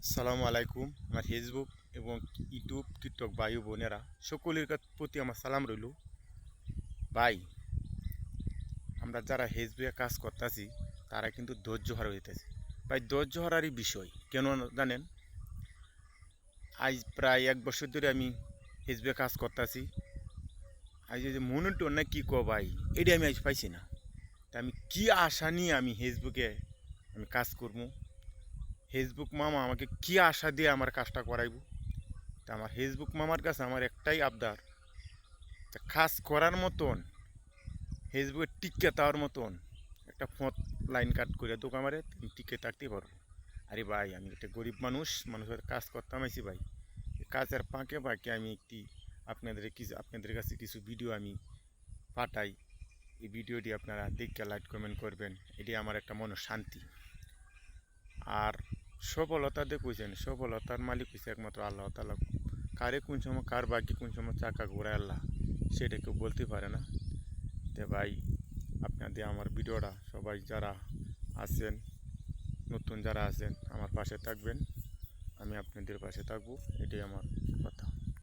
আসসালামু আলাইকুম। আমার ফেসবুক এবং ইউটিউব টিকটক ভাই ও বোনেরা সকলের প্রতি আমার সালাম রইল। ভাই, আমরা যারা ফেসবুকে কাজ করতেছি তারা কিন্তু ধৈর্য হারা হইতেছে। ভাই, ধৈর্য হারারই বিষয় কেন জানেন? আজ প্রায় 1 বছর ধরে আমি ফেসবুকে কাজ করতেছি। আজ যে মনিটর না কি ভাই, এটি আমি আজ পাইছি না। তা আমি কি আশা নিয়ে আমি ফেসবুকে কাজ করবো? ফেসবুক মামা আমাকে কি আশা দিয়ে আমার কাজটা করাইব? তা আমার ফেসবুক মামার কাছে আমার একটাই আবদার, তা কাজ করার মতন, ফেসবুকে টিকে থাকার মতন একটা ফোন লাইন কাট করে দোকান মারে আমি টিকে থাকতে পারবো। আরে ভাই, আমি একটা গরিব মানুষ, মানুষের কাজ করতাম আইছি ভাই। এই কাজের ফাঁকে ফাঁকে আমি একটি আপনাদের কাছে কিছু ভিডিও আমি পাঠাই। এই ভিডিওটি আপনারা দেখে লাইক কমেন্ট করবেন, এটি আমার একটা মনের শান্তি। আর সফলতা দেখুছেন, সফলতার মালিক হয়েছে একমাত্র আল্লাহ তাআলা। কারে কোন সময় কার বাকি কোন সময় চাকা ঘোরায় আল্লাহ, সেটা কেউ বলতে পারে না। তো ভাই, আপনাদের আমার ভিডিওটা সবাই যারা আছেন, নতুন যারা আছেন, আমার পাশে থাকবেন। আমি আপনাদের পাশে থাকবো, এটাই আমার